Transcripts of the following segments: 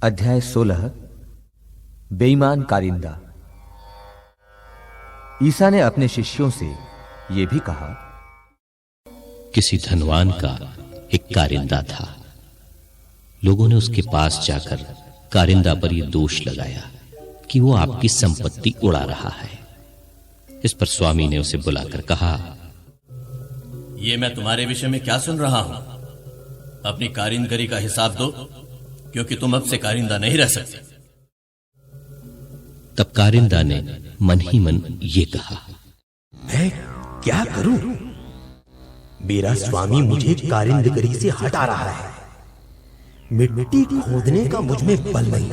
अध्याय 16 बेईमान कारिंदा। ईसा ने अपने शिष्यों से यह भी कहा, किसी धनवान का एक कारिंदा था। लोगों ने उसके पास जाकर कारिंदा पर यह दोष लगाया कि वो आपकी संपत्ति उड़ा रहा है। इस पर स्वामी ने उसे बुलाकर कहा, ये मैं तुम्हारे विषय में क्या सुन रहा हूं? अपनी कारिंदगी का हिसाब दो, क्योंकि तुम अब से कारिंदा नहीं रह सकते। तब कारिंदा ने मन ही मन ये कहा, मैं क्या करूं? मेरा स्वामी मुझे कारिंदगी से हटा रहा है। मिट्टी खोदने का मुझ में बल नहीं,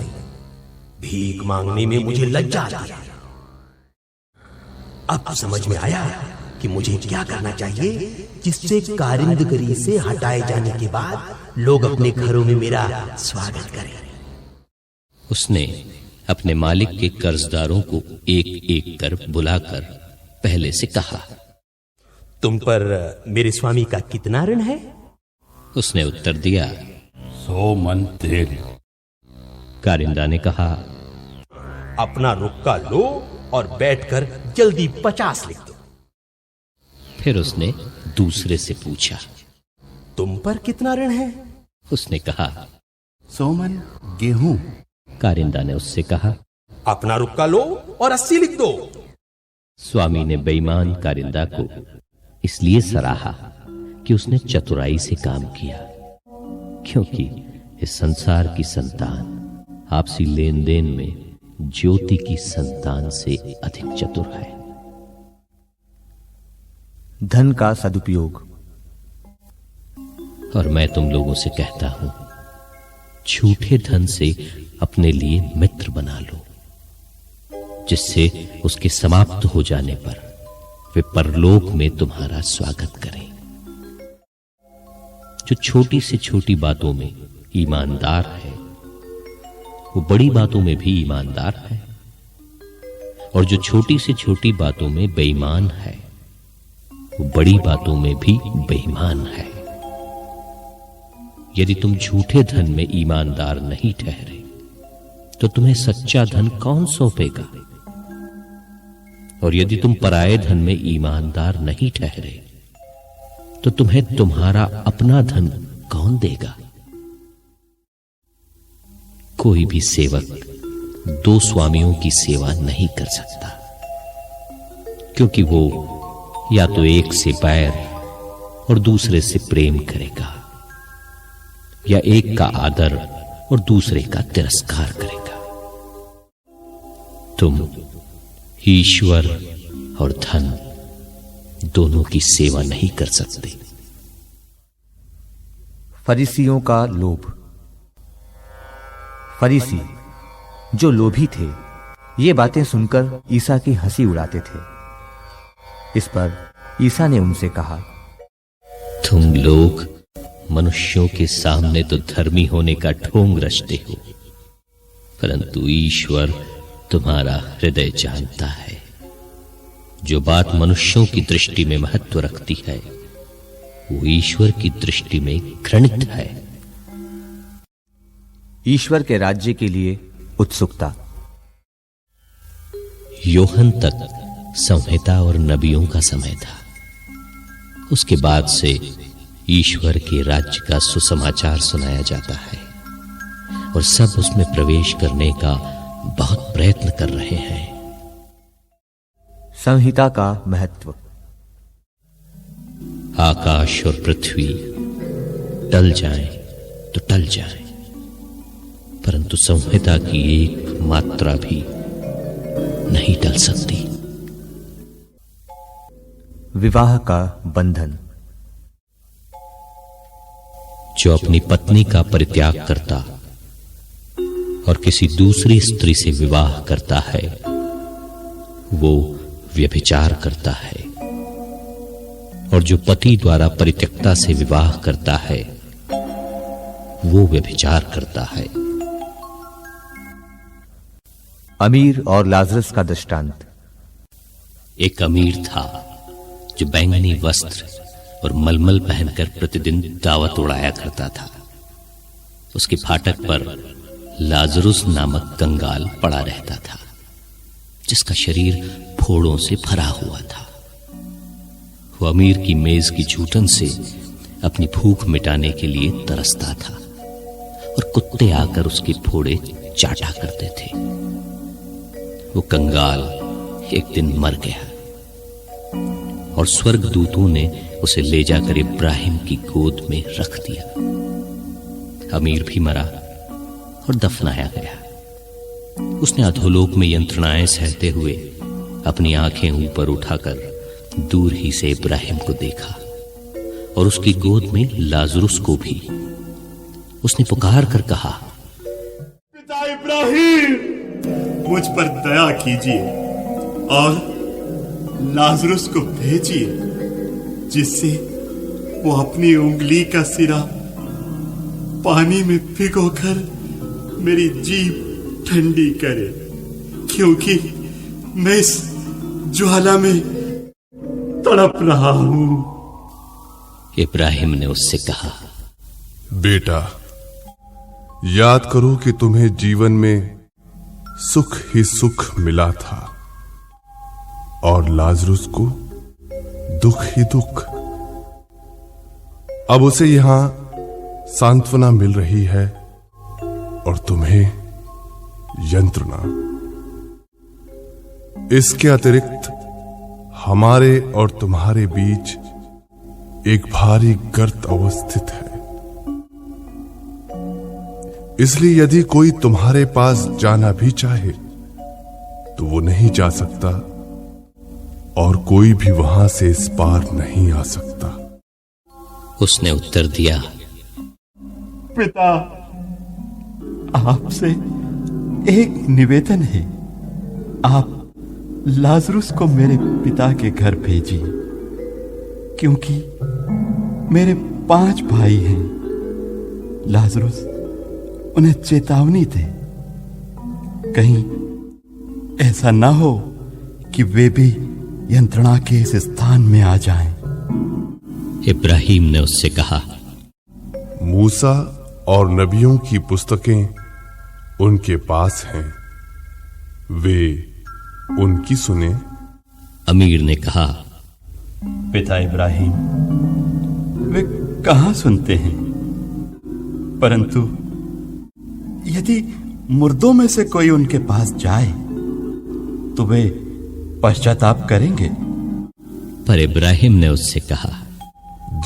भीख मांगने में मुझे लज्जा आती है। अब समझ में आया कि मुझे क्या करना चाहिए जिससे कारिंदगी से हटाए जाने के बाद लोग अपने घरों में मेरा स्वागत करें। उसने अपने मालिक के कर्जदारों को एक एक कर बुलाकर पहले से कहा, तुम पर मेरे स्वामी का कितना ऋण है? उसने उत्तर दिया, 100 मन तेल। कारिंदा ने कहा, अपना रुक्का लो और बैठकर जल्दी 50 लिख दो। फिर उसने दूसरे से पूछा, तुम पर कितना ऋण है? उसने कहा, 100 मन गेहूं। कारिंदा ने उससे कहा, अपना रुक्का लो और 80 लिख दो। स्वामी ने बेईमान कारिंदा को इसलिए सराहा कि उसने चतुराई से काम किया, क्योंकि इस संसार की संतान आपसी लेन देन में ज्योति की संतान से अधिक चतुर है। धन का सदुपयोग। और मैं तुम लोगों से कहता हूं, झूठे धन से अपने लिए मित्र बना लो, जिससे उसके समाप्त हो जाने पर वे परलोक में तुम्हारा स्वागत करें। जो छोटी से छोटी बातों में ईमानदार है, वो बड़ी बातों में भी ईमानदार है, और जो छोटी से छोटी बातों में बेईमान है, वो बड़ी बातों में भी बेईमान है। यदि तुम झूठे धन में ईमानदार नहीं ठहरे, तो तुम्हें सच्चा धन कौन सौंपेगा? और यदि तुम पराये धन में ईमानदार नहीं ठहरे, तो तुम्हें तुम्हारा अपना धन कौन देगा? कोई भी सेवक 2 स्वामियों की सेवा नहीं कर सकता, क्योंकि वो या तो एक से बैर और दूसरे से प्रेम करेगा, या एक का आदर और दूसरे का तिरस्कार करेगा। तुम ईश्वर और धन दोनों की सेवा नहीं कर सकते। फरीसियों का लोभ। फरीसी जो लोभी थे, ये बातें सुनकर ईसा की हंसी उड़ाते थे। इस पर ईसा ने उनसे कहा, तुम लोग मनुष्यों के सामने तो धर्मी होने का ढोंग रचते हो, परंतु ईश्वर तुम्हारा हृदय जानता है। जो बात मनुष्यों की दृष्टि में महत्व रखती है, वो ईश्वर की दृष्टि में घृणित है। ईश्वर के राज्य के लिए उत्सुकता। योहन तक संहिता और नबियों का समय था। उसके बाद से ईश्वर के राज्य का सुसमाचार सुनाया जाता है, और सब उसमें प्रवेश करने का बहुत प्रयत्न कर रहे हैं। संहिता का महत्व। आकाश और पृथ्वी टल जाएं तो टल जाएं, परंतु संहिता की एक मात्रा भी नहीं टल सकती। विवाह का बंधन। जो अपनी पत्नी का परित्याग करता और किसी दूसरी स्त्री से विवाह करता है, वो व्यभिचार करता है, और जो पति द्वारा परित्यक्ता से विवाह करता है, वो व्यभिचार करता है। अमीर और लाजरस का दृष्टांत। एक अमीर था जो बैंगनी वस्त्र और मलमल पहनकर प्रतिदिन दावत उड़ाया करता था। उसके फाटक पर लाजरुस नामक कंगाल पड़ा रहता था, जिसका शरीर फोड़ों से भरा हुआ था। वो अमीर की मेज की जूठन से अपनी भूख मिटाने के लिए तरसता था और कुत्ते आकर उसके फोड़े चाटा करते थे। वो कंगाल एक दिन मर गया और स्वर्गदूतों ने उसे ले जाकर इब्राहिम की गोद में रख दिया। अमीर भी मरा और दफनाया गया। उसने अधोलोक में यंत्रणाएं सहते हुए अपनी आंखें ऊपर उठाकर दूर ही से इब्राहिम को देखा और उसकी गोद में लाजरुस को भी। उसने पुकार कर कहा, पिता इब्राहिम, मुझ पर दया कीजिए और लाजरुस को भेजिए, जिससे वो अपनी उंगली का सिरा पानी में भिगोकर मेरी जीभ ठंडी करे, क्योंकि मैं इस ज्वाला में तड़प रहा हूं। इब्राहिम ने उससे कहा, बेटा, याद करो कि तुम्हें जीवन में सुख ही सुख मिला था और लाजरुस को दुख ही दुख। अब उसे यहां सांत्वना मिल रही है और तुम्हें यंत्रणा। इसके अतिरिक्त हमारे और तुम्हारे बीच एक भारी गर्त अवस्थित है। इसलिए यदि कोई तुम्हारे पास जाना भी चाहे तो वो नहीं जा सकता और कोई भी वहां से इस पार नहीं आ सकता। उसने उत्तर दिया, पिता, आपसे एक निवेदन है। आप लाजरुस को मेरे पिता के घर भेजिए, क्योंकि मेरे 5 भाई हैं। लाजरुस उन्हें चेतावनी दे, कहीं ऐसा ना हो कि वे भी यंत्रणा के इस स्थान में आ जाएं। इब्राहिम ने उससे कहा, मूसा और नबियों की पुस्तकें उनके पास हैं, वे उनकी सुने। अमीर ने कहा, पिता इब्राहिम, वे कहां सुनते हैं, परंतु यदि मुर्दों में से कोई उनके पास जाए तो वे पश्चाताप करेंगे। पर इब्राहिम ने उससे कहा,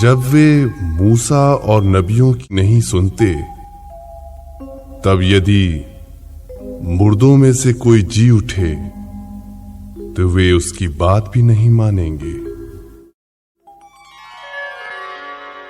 जब वे मूसा और नबियों की नहीं सुनते, तब यदि मुर्दों में से कोई जी उठे तो वे उसकी बात भी नहीं मानेंगे।